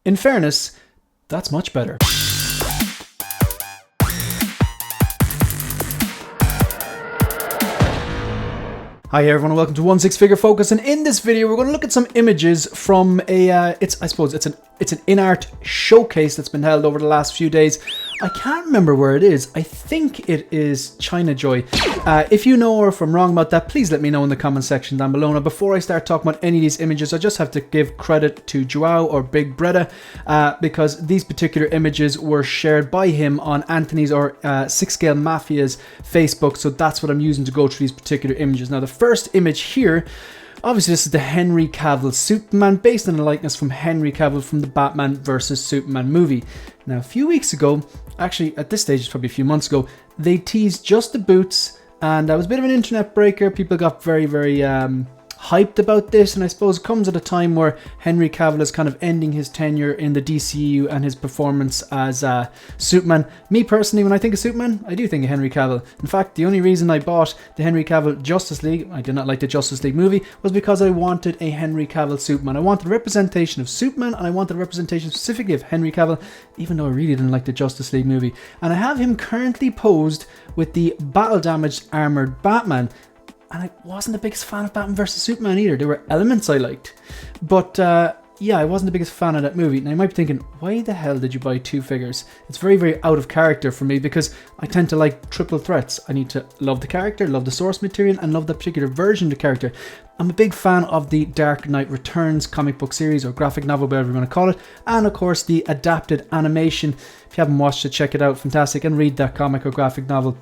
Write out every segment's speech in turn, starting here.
In fairness, that's much better. Hi everyone, and welcome to One Six Figure Focus. And in this video, we're going to look at some images from it's an INART showcase that's been held over the last few days. I can't remember where it is. I think it is Chinajoy. If you know or if I'm wrong about that, please let me know in the comment section down below. Now, before I start talking about any of these images, I just have to give credit to Joao or Big Bretta because these particular images were shared by him on Anthony's or Six Scale Mafia's Facebook. So that's what I'm using to go through these particular images. Now, the first image here, obviously this is the Henry Cavill Superman, based on a likeness from Henry Cavill from the Batman vs Superman movie. Now, a few weeks ago, actually at this stage it's probably a few months ago, they teased just the boots, and that was a bit of an internet breaker. People got very hyped about this, and I suppose it comes at a time where Henry Cavill is kind of ending his tenure in the DCU and his performance as Superman. Me personally, when I think of Superman, I do think of Henry Cavill. In fact, the only reason I bought the Henry Cavill Justice League, I did not like the Justice League movie, was because I wanted a Henry Cavill Superman. I wanted a representation of Superman, and I wanted a representation specifically of Henry Cavill, even though I really didn't like the Justice League movie. And I have him currently posed with the battle-damaged armored Batman. And I wasn't the biggest fan of Batman vs Superman either. There were elements I liked. But yeah, I wasn't the biggest fan of that movie. Now you might be thinking, why the hell did you buy two figures? It's very out of character for me because I tend to like triple threats. I need to love the character, love the source material, and love the particular version of the character. I'm a big fan of the Dark Knight Returns comic book series or graphic novel, whatever you want to call it. And of course the adapted animation. If you haven't watched it, check it out. Fantastic. And read that comic or graphic novel.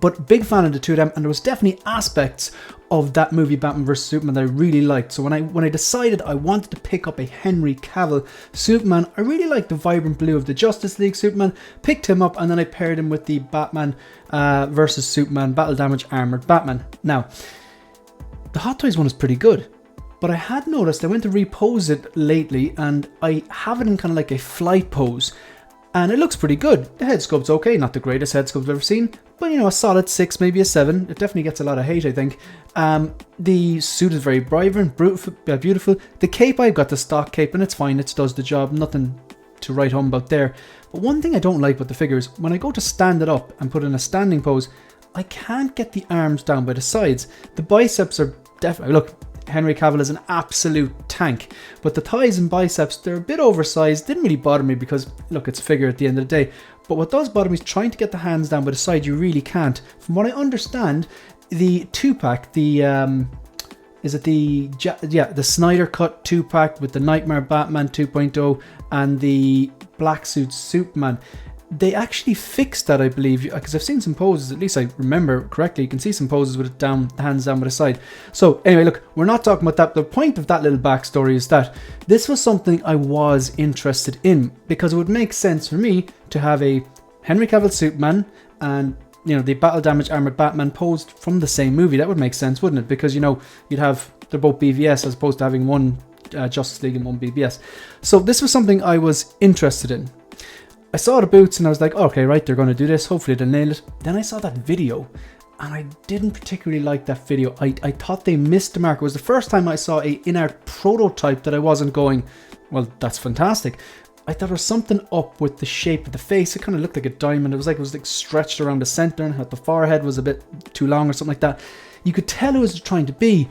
But big fan of the two of them, and there was definitely aspects of that movie Batman vs Superman that I really liked. So when I decided I wanted to pick up a Henry Cavill Superman, I really liked the vibrant blue of the Justice League Superman, picked him up, and then I paired him with the Batman vs Superman Battle Damage Armored Batman. Now, the Hot Toys one is pretty good, but I had noticed I went to repose it lately, and I have it in kind of like a flight pose. And it looks pretty good. The head sculpt's okay, not the greatest head sculpt I've ever seen, but you know, a solid 6, maybe a 7. It definitely gets a lot of hate, I think. The suit is very vibrant, beautiful. The cape, I've got the stock cape, and it's fine, it does the job, nothing to write home about there. But one thing I don't like with the figure is, when I go to stand it up and put it in a standing pose, I can't get the arms down by the sides. The biceps are definitely, look, Henry Cavill is an absolute tank, but the thighs and biceps, they're a bit oversized. Didn't really bother me because, look, it's a figure at the end of the day. But what does bother me is trying to get the hands down by the side. You really can't. From what I understand, the 2-pack, the Snyder Cut 2-pack with the Nightmare Batman 2.0 and the Black Suit Superman, they actually fixed that, I believe, because I've seen some poses, at least I remember correctly, you can see some poses with it down, hands down by the side. So anyway, look, we're not talking about that. The point of that little backstory is that this was something I was interested in, because it would make sense for me to have a Henry Cavill Superman and, you know, the Battle Damage Armored Batman posed from the same movie. That would make sense, wouldn't it? Because, you know, you'd have, they're both BVS as opposed to having one Justice League and one BVS. So this was something I was interested in. I saw the boots and I was like, okay, right, they're going to do this. Hopefully they'll nail it. Then I saw that video and I didn't particularly like that video. I thought they missed the mark. It was the first time I saw a INART prototype that I wasn't going, well, that's fantastic. I thought there was something up with the shape of the face. It kind of looked like a diamond. It was like stretched around the center, and the forehead was a bit too long or something like that. You could tell it was trying to be,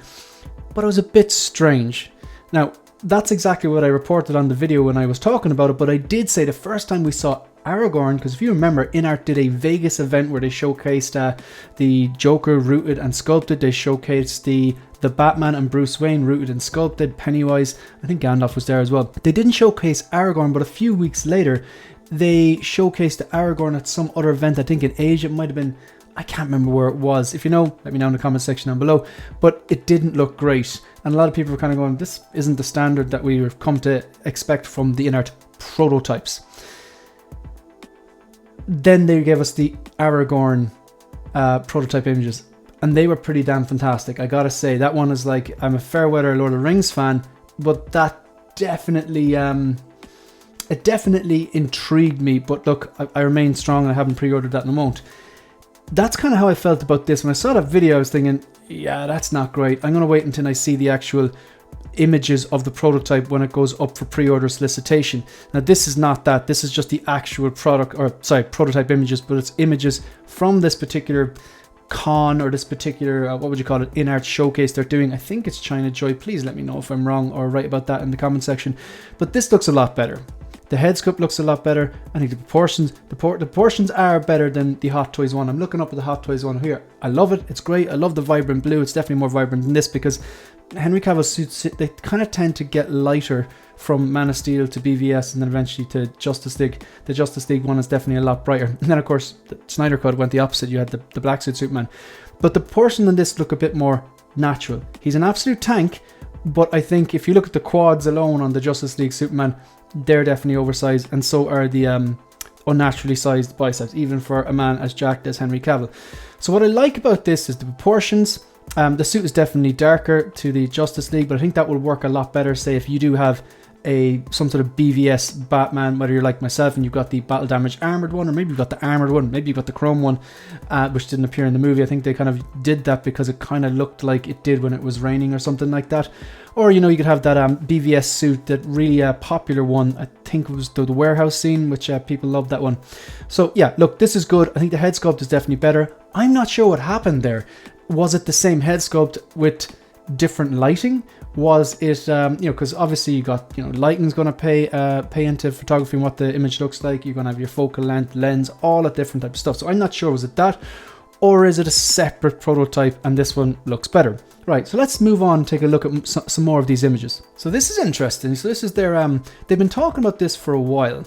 but it was a bit strange. Now, that's exactly what I reported on the video when I was talking about it, but I did say the first time we saw Aragorn, because if you remember, INART did a Vegas event where they showcased the Joker rooted and sculpted. They showcased the Batman and Bruce Wayne rooted and sculpted. Pennywise, I think Gandalf was there as well. They didn't showcase Aragorn, but a few weeks later, they showcased Aragorn at some other event. I think in Asia, it might have been, I can't remember where it was. If you know, let me know in the comment section down below. But it didn't look great. And a lot of people were kind of going, this isn't the standard that we've come to expect from the INART prototypes. Then they gave us the Aragorn prototype images, and they were pretty damn fantastic. I gotta say, that one is like, I'm a fair weather Lord of the Rings fan, but that definitely it definitely intrigued me. But look, I remain strong and I haven't pre-ordered that in a moment. That's kind of how I felt about this. When I saw that video, I was thinking, yeah, that's not great. I'm going to wait until I see the actual images of the prototype when it goes up for pre-order solicitation. Now this is not that, this is just the actual prototype images, but it's images from this particular con, or this particular what would you call it, INART showcase they're doing. I think it's Chinajoy. Please let me know if I'm wrong or right about that in the comment section. But this looks a lot better. The head sculpt looks a lot better. I think the proportions are better than the Hot Toys one. I'm looking up at the Hot Toys one here. I love it. It's great. I love the vibrant blue. It's definitely more vibrant than this, because Henry Cavill's suits, they kind of tend to get lighter from Man of Steel to BVS and then eventually to Justice League. The Justice League one is definitely a lot brighter. And then of course the Snyder Cut went the opposite. You had the black suit Superman. But the proportions in this look a bit more natural. He's an absolute tank, but I think if you look at the quads alone on the Justice League Superman, they're definitely oversized, and so are the unnaturally sized biceps, even for a man as jacked as Henry Cavill. So what I like about this is the proportions. The suit is definitely darker to the Justice League, but I think that will work a lot better, say if you do have some sort of BVS Batman, whether you're like myself and you've got the battle damage armored one, or maybe you've got the armored one, maybe you've got the chrome one, which didn't appear in the movie. I think they kind of did that because it kind of looked like it did when it was raining or something like that. Or, you know, you could have that BVS suit, that really popular one, I think it was the warehouse scene, which people loved that one. So yeah, look, this is good. I think the head sculpt is definitely better. I'm not sure what happened there. Was it the same head sculpt with different lighting? Was it, you know, because obviously you got, you know, lighting's going to pay into photography and what the image looks like. You're going to have your focal length, lens, all that different type of stuff. So I'm not sure, was it that? Or is it a separate prototype and this one looks better? Right, so let's move on and take a look at some more of these images. So this is interesting. So this is their, they've been talking about this for a while.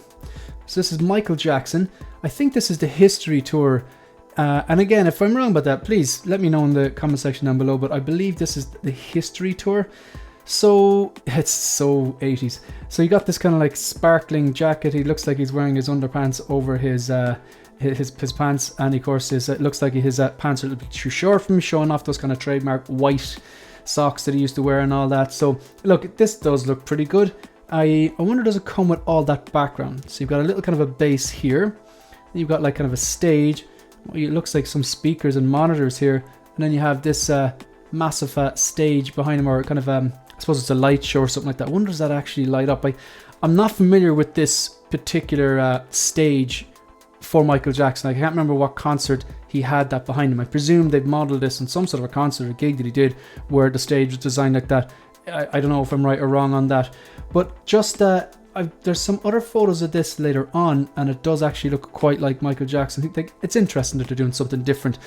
So this is Michael Jackson. I think this is the history tour. And again, if I'm wrong about that, please let me know in the comment section down below. But I believe this is the history tour. So it's so 80s. So you got this kind of like sparkling jacket. He looks like he's wearing his underpants over his pants, and of course it looks like his pants are a little bit too short for him, showing off those kind of trademark white socks that he used to wear and all that. So look, this does look pretty good. I wonder, does it come with all that background? So you've got a little kind of a base here, you've got like kind of a stage. It looks like some speakers and monitors here, and then you have this massive stage behind him, or kind of I suppose it's a light show or something like that. I wonder, does that actually light up? I'm not familiar with this particular stage for Michael Jackson. I can't remember what concert he had that behind him. I presume they've modeled this in some sort of a concert or gig that he did where the stage was designed like that. I don't know if I'm right or wrong on that, but just there's some other photos of this later on, and it does actually look quite like Michael Jackson. I think it's interesting that they're doing something different.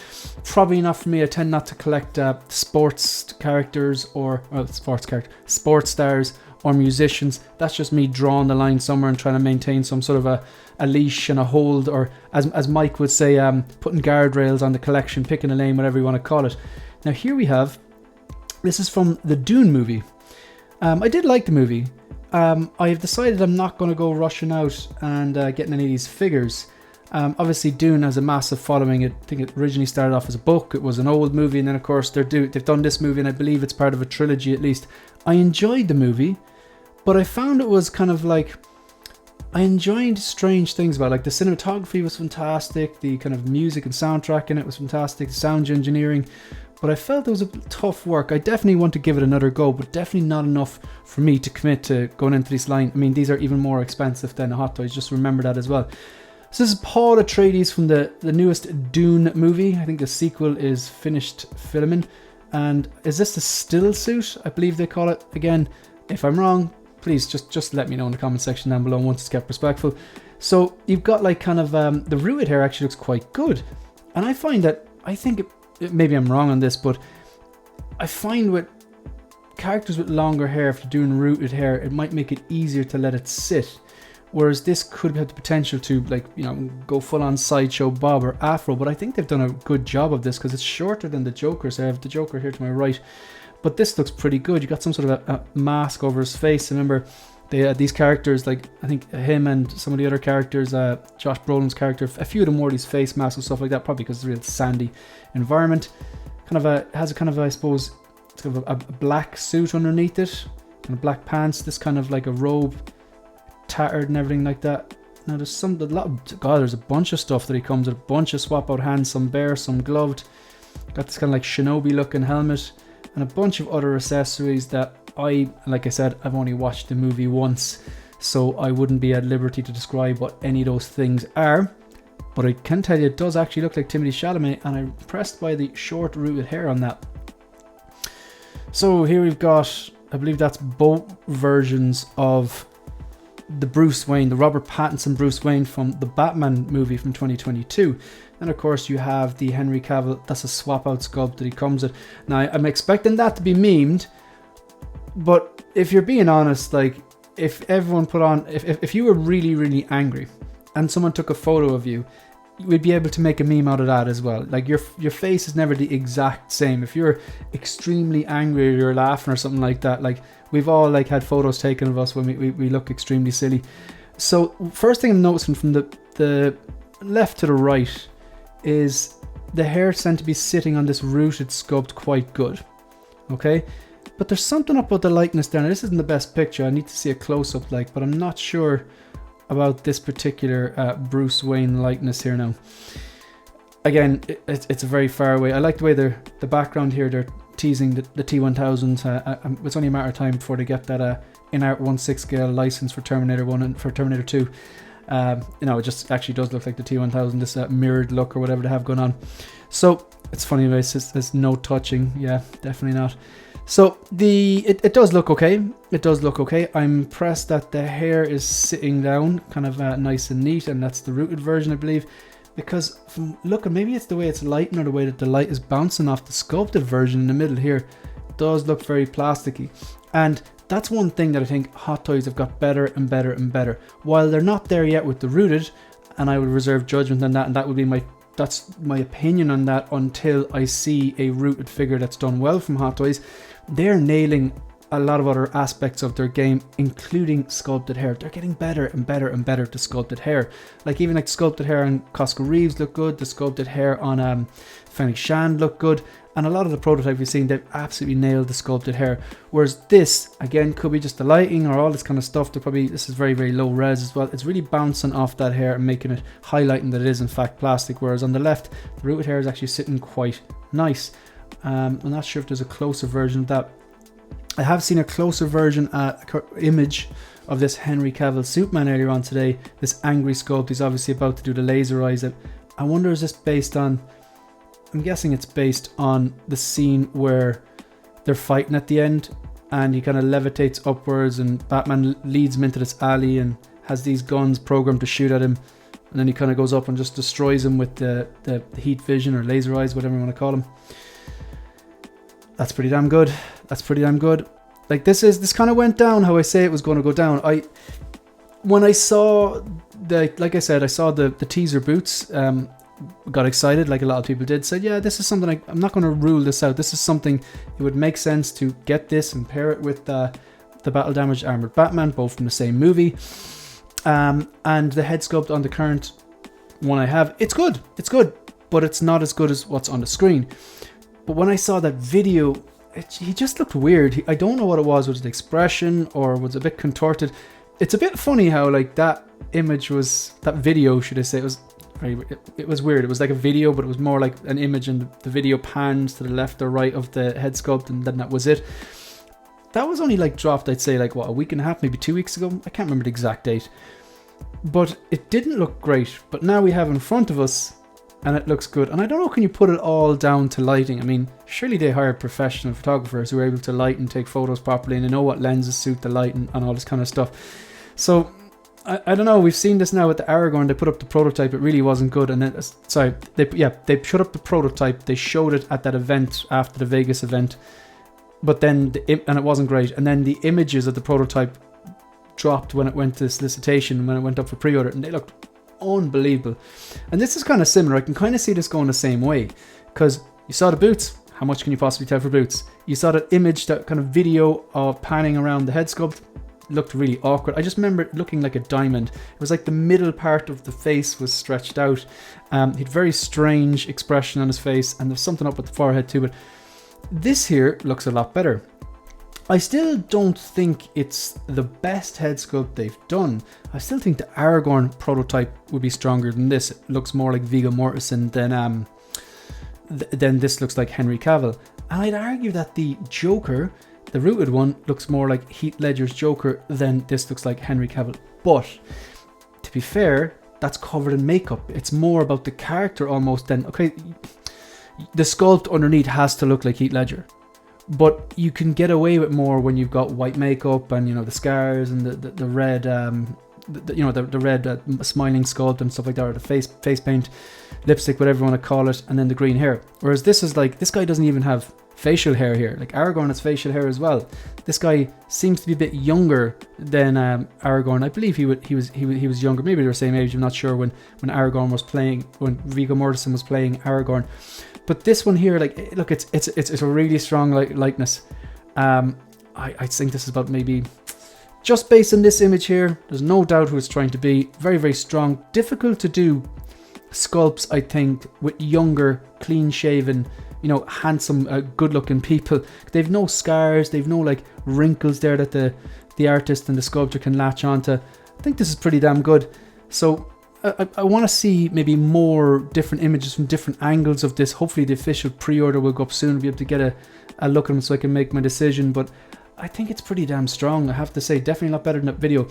Probably not for me. I tend not to collect sports characters or sports stars or musicians. That's just me drawing the line somewhere and trying to maintain some sort of a leash and a hold, or as Mike would say, putting guardrails on the collection, picking a lane, whatever you want to call it. Now here we have, this is from the Dune movie. I did like the movie. I've decided I'm not going to go rushing out and getting any of these figures. Obviously Dune has a massive following. I think it originally started off as a book. It was an old movie, and then of course they've done this movie, and I believe it's part of a trilogy at least. I enjoyed the movie, but I found it was kind of like, I enjoyed strange things about it. Like the cinematography was fantastic, the kind of music and soundtrack in it was fantastic, the sound engineering, but I felt it was a tough work. I definitely want to give it another go, but definitely not enough for me to commit to going into this line. I mean, these are even more expensive than the Hot Toys, just remember that as well. So this is Paul Atreides from the newest Dune movie. I think the sequel is finished filming. And is this the still suit? I believe they call it. Again, if I'm wrong, please just let me know in the comment section down below once it's kept respectful. So you've got like kind of the rooted hair actually looks quite good, and I find that, I think maybe I'm wrong on this, but I find with characters with longer hair, if you're doing rooted hair, it might make it easier to let it sit, whereas this could have the potential to, like, you know, go full on sideshow bob or afro. But I think they've done a good job of this because it's shorter than the Joker's. I have the Joker here to my right, but this looks pretty good. You got some sort of a mask over his face. Remember, these characters, like I think him and some of the other characters, Josh Brolin's character, a few of them wore these face masks and stuff like that, probably because it's a real sandy environment. Has a kind of, I suppose, it's kind of a black suit underneath it, kind of black pants. This kind of like a robe, tattered and everything like that. Now there's there's a bunch of stuff that he comes with, a bunch of swap out hands, some bare, some gloved. Got this kind of like shinobi looking helmet, and a bunch of other accessories that like I said, I've only watched the movie once, so I wouldn't be at liberty to describe what any of those things are. But I can tell you it does actually look like Timothée Chalamet, and I'm impressed by the short rooted hair on that. So here we've got, I believe that's both versions of the Bruce Wayne, the Robert Pattinson Bruce Wayne from the Batman movie from 2022. And of course you have the Henry Cavill, that's a swap out sculpt that he comes with. Now I'm expecting that to be memed, but if you're being honest, like if everyone put on, if you were really, really angry and someone took a photo of you, we'd be able to make a meme out of that as well. Like your face is never the exact same. If you're extremely angry or you're laughing or something like that, like we've all like had photos taken of us when we look extremely silly. So first thing I'm noticing from the left to the right is the hair tends to be sitting on this rooted sculpt quite good. Okay, but there's something about the likeness there. Now, this isn't the best picture. I need to see a close-up like, but I'm not sure about this particular Bruce Wayne likeness here now. Again, it's a very far away. I like the way the background here, they're teasing the T1000. It's only a matter of time before they get that INART 1/6 scale license for Terminator 1 and for Terminator 2. It just actually does look like the T1000, this mirrored look or whatever they have going on. So it's funny, there's no touching. Yeah, definitely not. So it does look okay. It does look okay. I'm impressed that the hair is sitting down kind of nice and neat, and that's the rooted version, I believe. Because from looking, maybe it's the way it's lighting or the way that the light is bouncing off the sculpted version in the middle here. It does look very plasticky. And that's one thing that I think Hot Toys have got better and better and better. While they're not there yet with the rooted, and I would reserve judgment on that, and that would be that's my opinion on that until I see a rooted figure that's done well from Hot Toys. They're nailing a lot of other aspects of their game, including sculpted hair. They're getting better and better and better to sculpted hair. Like even like sculpted hair on Costco Reeves look good. The sculpted hair on Fennec Shand look good. And a lot of the prototype we've seen, they've absolutely nailed the sculpted hair. Whereas this, again, could be just the lighting or all this kind of stuff. This is very, very low res as well. It's really bouncing off that hair and making it, highlighting that it is in fact plastic. Whereas on the left, the rooted hair is actually sitting quite nice. I'm not sure if there's a closer version of that. I have seen a closer version, image of this Henry Cavill Superman earlier on today. This angry sculpt. He's obviously about to do the laser eyes. I wonder, is this based on... I'm guessing it's based on the scene where they're fighting at the end and he kind of levitates upwards and Batman leads him into this alley and has these guns programmed to shoot at him, and then he kind of goes up and just destroys him with the heat vision or laser eyes, whatever you want to call them. That's pretty damn good. That's pretty damn good. Like this kind of went down how I say it was going to go down. When I saw like I said, I saw the teaser boots, got excited like a lot of people did, said yeah, this is something I'm not going to rule this out. This is something it would make sense to get this and pair it with the battle damaged armored Batman, both from the same movie, and the head sculpt on the current one I have. It's good, but it's not as good as what's on the screen. But when I saw that video, he just looked weird. I don't know what it was the expression or was a bit contorted. It's a bit funny how like that video, should I say, it was weird. It was like a video, but it was more like an image, and the video pans to the left or right of the head sculpt, and then that was it. That was only like dropped, I'd say, like what, a week and a half, maybe 2 weeks ago. I can't remember the exact date, but it didn't look great. But now we have in front of us, and it looks good. And I don't know, can you put it all down to lighting? I mean, surely they hired professional photographers who are able to light and take photos properly, and they know what lenses suit the light and all this kind of stuff. So I don't know. We've seen this now with the Aragorn. They put up the prototype. It really wasn't good. And then, they put up the prototype. They showed it at that event after the Vegas event, but then and it wasn't great. And then the images of the prototype dropped when it went to solicitation, when it went up for pre-order, and they looked unbelievable. And this is kind of similar. I can kind of see this going the same way, because you saw the boots. How much can you possibly tell for boots? You saw that image, that kind of video of panning around the head sculpt. Looked really awkward. I just remember it looking like a diamond. It was like the middle part of the face was stretched out. He had a very strange expression on his face, and there's something up with the forehead too. But this here looks a lot better. I still don't think it's the best head sculpt they've done. I still think the Aragorn prototype would be stronger than this. It looks more like Viggo Mortensen than this looks like Henry Cavill. And I'd argue that the Joker the rooted one looks more like Heath Ledger's Joker than this looks like Henry Cavill. But to be fair, that's covered in makeup. It's more about the character almost than, okay, the sculpt underneath has to look like Heath Ledger. But you can get away with more when you've got white makeup and, you know, the scars and the red, the red smiling sculpt and stuff like that, or the face paint, lipstick, whatever you want to call it, and then the green hair. Whereas this is like, this guy doesn't even have facial hair here. Like Aragorn has facial hair as well. This guy seems to be a bit younger than Aragorn. I believe he was younger. Maybe they were the same age. I'm not sure when Aragorn was playing, when Viggo Mortensen was playing Aragorn. But this one here, like, look, it's a really strong likeness. I think this is about maybe, just based on this image here, there's no doubt who it's trying to be. Very, very strong. Difficult to do sculpts, I think, with younger, clean-shaven, you know, handsome, good-looking people. They've no scars, they've no like wrinkles there that the artist and the sculptor can latch onto. I think this is pretty damn good. So I want to see maybe more different images from different angles of this. Hopefully the official pre-order will go up soon. I'll be able to get a look at them so I can make my decision. But I think it's pretty damn strong, I have to say. Definitely a lot better than that video.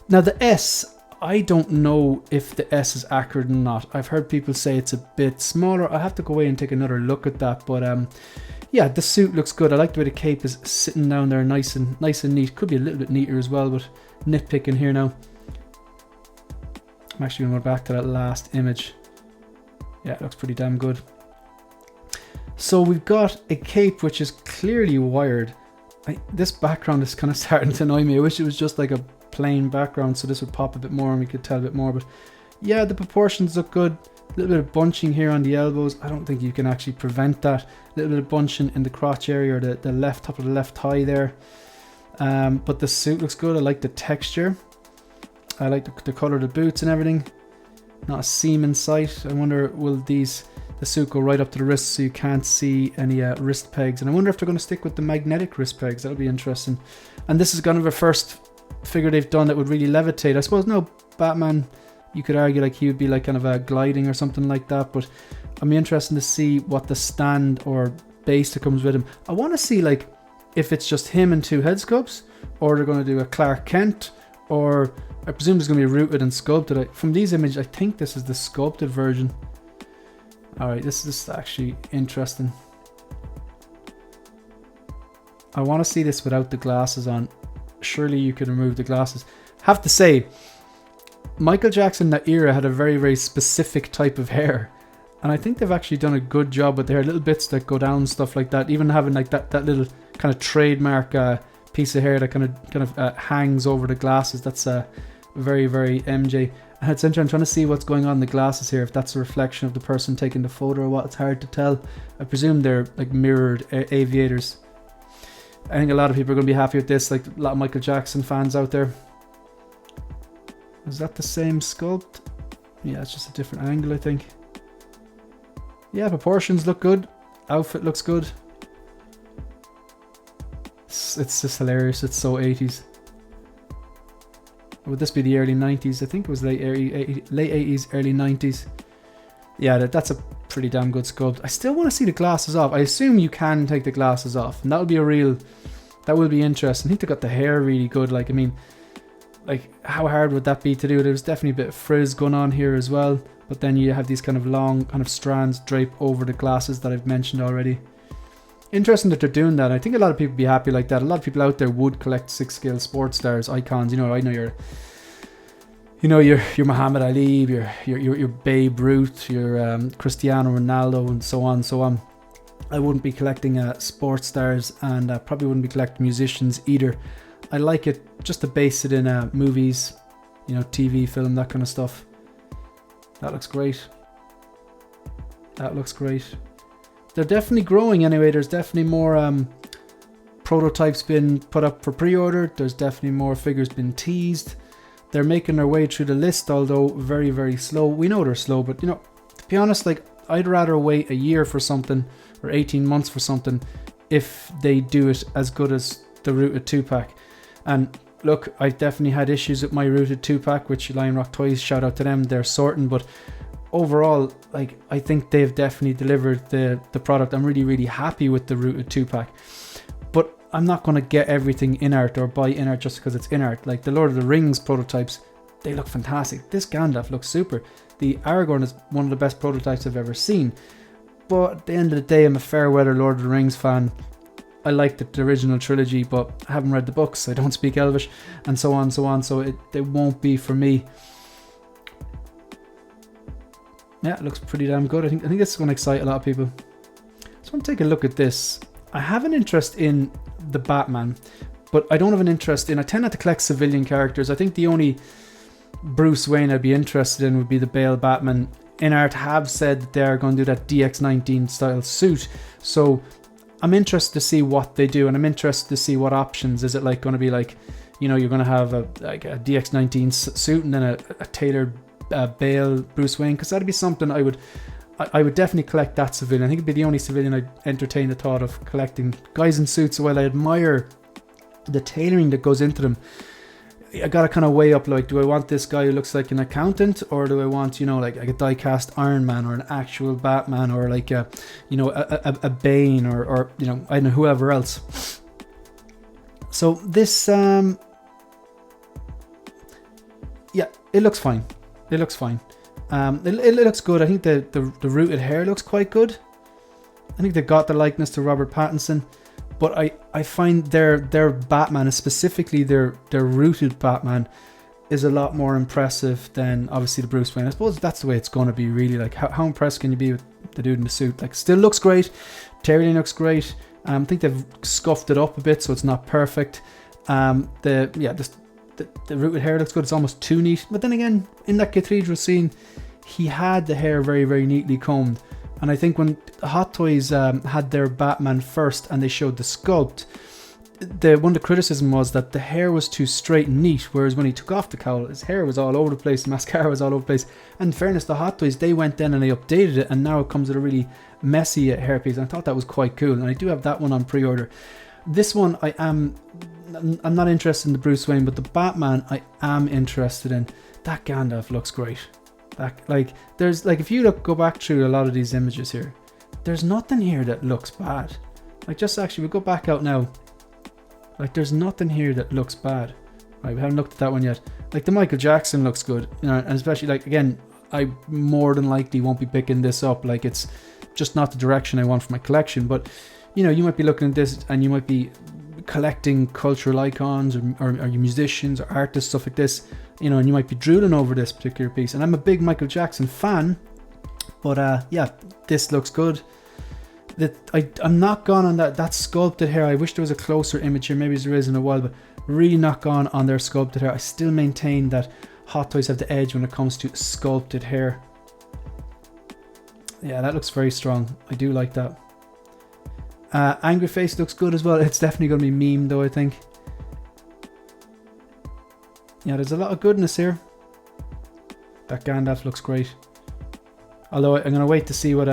Now the S, I don't know if the S is accurate or not. I've heard people say it's a bit smaller. I have to go away and take another look at that. But yeah, the suit looks good. I like the way the cape is sitting down there, nice and neat. Could be a little bit neater as well, but nitpicking here now. I'm actually going to go back to that last image. Yeah, it looks pretty damn good. So we've got a cape which is clearly wired. This background is kind of starting to annoy me. I wish it was just like a plain background so this would pop a bit more and we could tell a bit more. But yeah, the proportions look good. A little bit of bunching here on the elbows. I don't think you can actually prevent that. A little bit of bunching in the crotch area, or the left top of the left thigh there. But the suit looks good. I like the texture. I like the colour of the boots and everything. Not a seam in sight. I wonder, will the suit go right up to the wrist so you can't see any wrist pegs? And I wonder if they're going to stick with the magnetic wrist pegs. That'll be interesting. And this is kind of the first figure they've done that would really levitate. I suppose no, Batman, you could argue like he would be like kind of a gliding or something like that. But I'm be interested to see what the stand or base that comes with him. I want to see like if it's just him and two head sculpts, or they're going to do a Clark Kent, or I presume it's going to be rooted and sculpted. From these images, I think this is the sculpted version. Alright, this is actually interesting. I want to see this without the glasses on. Surely you could remove the glasses. Have to say, Michael Jackson, that era, had a very, very specific type of hair. And I think they've actually done a good job with their little bits that go down, stuff like that. Even having like that little kind of trademark piece of hair that kind of hangs over the glasses. That's very, very MJ. And it's interesting, I'm trying to see what's going on in the glasses here, if that's a reflection of the person taking the photo or what. It's hard to tell. I presume they're like mirrored aviators. I think a lot of people are going to be happy with this, like a lot of Michael Jackson fans out there. Is that the same sculpt? Yeah, it's just a different angle, I think. Yeah, proportions look good. Outfit looks good. It's just hilarious. It's so 80s. Would this be the early 90s? I think it was late 80s, early 90s. Yeah, that's a pretty damn good sculpt. I still want to see the glasses off. I assume you can take the glasses off, and that will be interesting. I think they got the hair really good. Like, I mean, like, how hard would that be to do? There's definitely a bit of frizz going on here as well, but then you have these kind of long kind of strands drape over the glasses that I've mentioned already. Interesting that they're doing that. I think a lot of people would be happy like that. A lot of people out there would collect 6-scale sports stars, icons. You know, I know you're Muhammad Ali, you're Babe Ruth, you're Cristiano Ronaldo, and so on and so on. I wouldn't be collecting sports stars, and probably wouldn't be collecting musicians either. I like it just to base it in movies, you know, TV, film, that kind of stuff. That looks great. That looks great. They're definitely growing anyway. There's definitely more prototypes been put up for pre-order. There's definitely more figures been teased. They're making their way through the list, although very, very slow. We know they're slow, but, you know, to be honest, like, I'd rather wait a year for something or 18 months for something if they do it as good as the Rooted 2-pack. And look, I've definitely had issues with my Rooted 2-pack, which Lion Rock Toys, shout out to them, they're sorting, but overall, like, I think they've definitely delivered the product. I'm really, really happy with the Rooted 2-pack. But I'm not going to get everything INART or buy INART just because it's INART. Like the Lord of the Rings prototypes, they look fantastic. This Gandalf looks super. The Aragorn is one of the best prototypes I've ever seen. But at the end of the day, I'm a fair weather Lord of the Rings fan. I like the original trilogy, but I haven't read the books. I don't speak Elvish, and so on, so on. So it won't be for me. Yeah, it looks pretty damn good. I think this is going to excite a lot of people. So I'm take a look at this. I have an interest in the Batman, but I don't have an interest in. I tend not to collect civilian characters. I think the only Bruce Wayne I'd be interested in would be the Bale Batman. INART have said that they're going to do that DX19 style suit, so I'm interested to see what they do, and I'm interested to see what options. Is it like going to be like, you know, you're going to have a DX19 suit and then a tailored Bale Bruce Wayne? Because that'd be something I would definitely collect that civilian. I think it'd be the only civilian I'd entertain the thought of collecting. Guys in suits, while I admire the tailoring that goes into them, I gotta kind of weigh up, like, do I want this guy who looks like an accountant, or do I want, you know, like a die-cast Iron Man or an actual Batman, or like a, you know, a Bane, or you know, I don't know, whoever else. So this, yeah, it looks fine. It looks fine. It looks good. I think the rooted hair looks quite good. I think they got the likeness to Robert Pattinson. But I find their Batman, specifically their rooted Batman, is a lot more impressive than obviously the Bruce Wayne. I suppose that's the way it's going to be, really. Like, how impressed can you be with the dude in the suit? Like, still looks great. Tailoring looks great. I think they've scuffed it up a bit, so it's not perfect. The rooted hair looks good. It's almost too neat. But then again, in that cathedral scene, he had the hair very, very neatly combed. And I think when Hot Toys had their Batman first and they showed the sculpt, one of the criticism was that the hair was too straight and neat, whereas when he took off the cowl, his hair was all over the place, the mascara was all over the place. And in fairness, the Hot Toys, they went then and they updated it, and now it comes with a really messy hairpiece. And I thought that was quite cool, and I do have that one on pre-order. This one, I'm not interested in the Bruce Wayne, but the Batman I am interested in. That Gandalf looks great. Like, there's, like, if you go back through a lot of these images here, there's nothing here that looks bad. Like, just actually, we'll go back out now. Like, there's nothing here that looks bad. Right, we haven't looked at that one yet. Like, the Michael Jackson looks good, you know, and especially, like, again, I more than likely won't be picking this up. Like, it's just not the direction I want for my collection. But, you know, you might be looking at this and you might be collecting cultural icons or musicians or artists, stuff like this, you know, and you might be drooling over this particular piece. And I'm a big Michael Jackson fan, but yeah, this looks good. I'm not gone on that sculpted hair. I wish there was a closer image here, maybe there is in a while, but really not gone on their sculpted hair. I still maintain that Hot Toys have the edge when it comes to sculpted hair. Yeah, that looks very strong. I do like that. Angry face looks good as well. It's definitely going to be meme though, I think. Yeah, there's a lot of goodness here. That Gandalf looks great. Although I'm going to wait to see what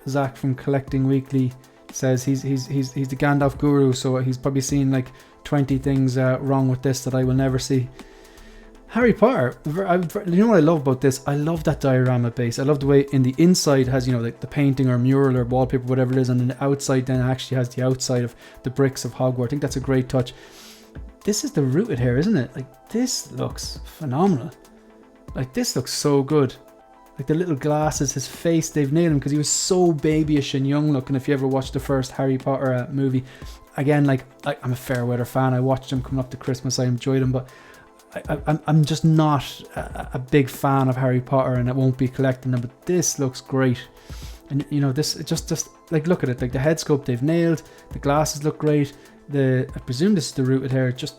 Zach from Collecting Weekly says. He's the Gandalf guru, so he's probably seen like 20 things wrong with this that I will never see. Harry Potter, you know what I love about this? I love that diorama base. I love the way in the inside has, you know, like the painting or mural or wallpaper, whatever it is, and then the outside then actually has the outside of the bricks of Hogwarts. I think that's a great touch. This is the rooted hair, isn't it? Like, this looks phenomenal. Like, this looks so good. Like, the little glasses, his face, they've nailed him because he was so babyish and young looking. If you ever watched the first Harry Potter movie, again, like, I'm a fair weather fan. I watched him coming up to Christmas. I enjoyed him, but I'm just not a big fan of Harry Potter, and I won't be collecting them. But this looks great, and you know, this just like, look at it. Like, the head sculpt they've nailed. The glasses look great. I presume this is the rooted hair. It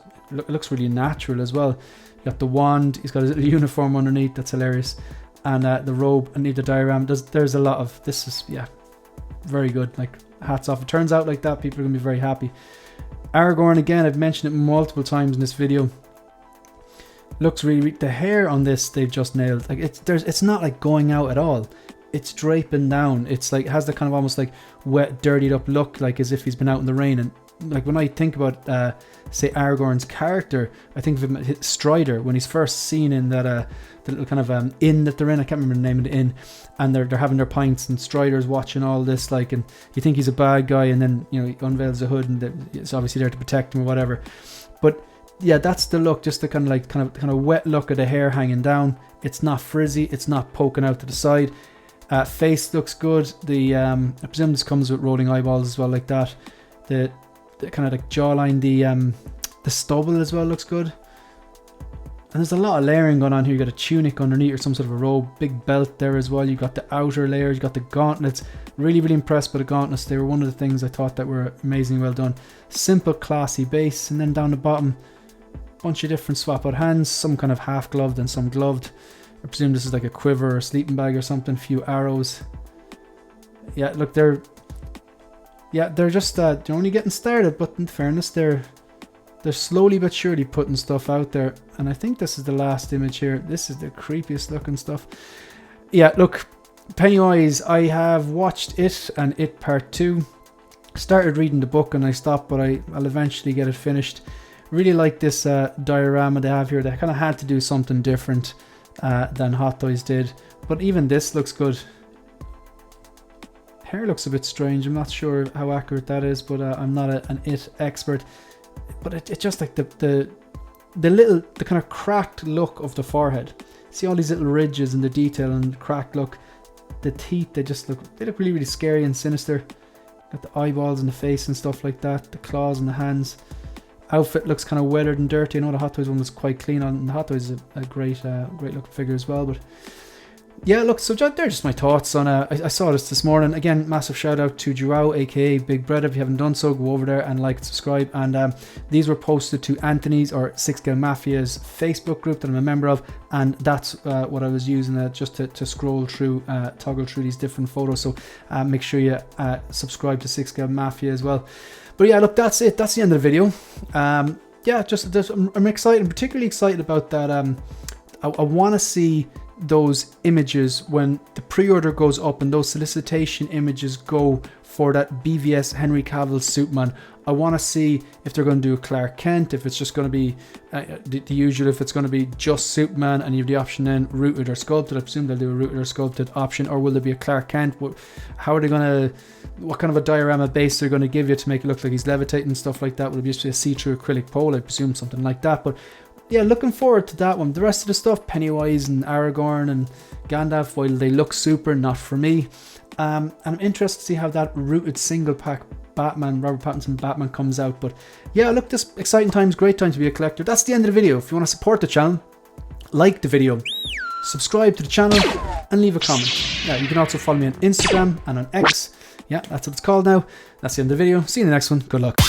looks really natural as well. You got the wand. He's got his little uniform underneath. That's hilarious. And the robe underneath the diorama. There's a lot of this. Is, yeah, very good. Like, hats off. It turns out like that, people are gonna be very happy. Aragorn, again, I've mentioned it multiple times in this video. Looks really, the hair on this they've just nailed. Like, it's not like going out at all. It's draping down. It's like, it has the kind of almost like wet, dirtied up look, like as if he's been out in the rain. And like when I think about say Aragorn's character, I think of him as Strider when he's first seen in that the little kind of inn that they're in. I can't remember the name of the inn, and they're having their pints, and Strider's watching all this, like, and you think he's a bad guy, and then you know he unveils the hood, and it's obviously there to protect him or whatever. But yeah, that's the look, just the kind of wet look of the hair hanging down. It's not frizzy, it's not poking out to the side. Face looks good. I presume this comes with rolling eyeballs as well, like that. The kind of like jawline, the stubble as well looks good. And there's a lot of layering going on here. You got a tunic underneath or some sort of a robe, big belt there as well. You got the outer layers, you got the gauntlets. Really, really impressed by the gauntlets. They were one of the things I thought that were amazingly well done. Simple, classy base, and then down the bottom, bunch of different swap out hands, some kind of half gloved and some gloved. I presume this is like a quiver or a sleeping bag or something. Few arrows. Yeah, look, they're just they're only getting started, but in fairness, they're slowly but surely putting stuff out there. And I think this is the last image here. This is the creepiest looking stuff. Yeah, look, Pennywise, I have watched It and It Part 2. Started reading the book and I stopped, but I'll eventually get it finished. Really like this diorama they have here. They kind of had to do something different than Hot Toys did. But even this looks good. Hair looks a bit strange. I'm not sure how accurate that is, but I'm not an It expert. But it's just like the kind of cracked look of the forehead. See all these little ridges and the detail and the cracked look. The teeth, they look really, really scary and sinister. Got the eyeballs in the face and stuff like that. The claws and the hands. Outfit looks kind of weathered and dirty. I know the Hot Toys one was quite clean on. The Hot Toys is a great looking figure as well. But yeah, look, so they're just my thoughts on I saw this morning. Again, massive shout out to Joao, aka Big Bread. If you haven't done so, go over there and like and subscribe. And these were posted to Anthony's or Six Scale Mafia's Facebook group that I'm a member of, and that's what I was using just to scroll through, toggle through these different photos. So make sure you subscribe to Six Scale Mafia as well. But yeah, look, that's it. That's the end of the video. Yeah, I'm excited. I'm particularly excited about that. I want to see those images when the pre-order goes up and those solicitation images go for that BVS Henry Cavill Superman. I want to see if they're going to do a Clark Kent, if it's just going to be the usual, if it's going to be just Superman and you have the option then rooted or sculpted. I presume they'll do a rooted or sculpted option, or will there be a Clark Kent? How are they going to, what kind of a diorama base they're going to give you to make it look like he's levitating and stuff like that? Will it be just a see-through acrylic pole? I presume something like that. But yeah, looking forward to that one. The rest of the stuff, Pennywise and Aragorn and Gandalf, while they look super, not for me. And I'm interested to see how that rooted single pack Batman, Robert Pattinson Batman comes out. But yeah, look, this exciting times, great time to be a collector. That's the end of the video. If you want to support the channel, like the video, subscribe to the channel, and leave a comment. Yeah, you can also follow me on Instagram and on X. Yeah, that's what it's called now. That's the end of the video. See you in the next one. Good luck.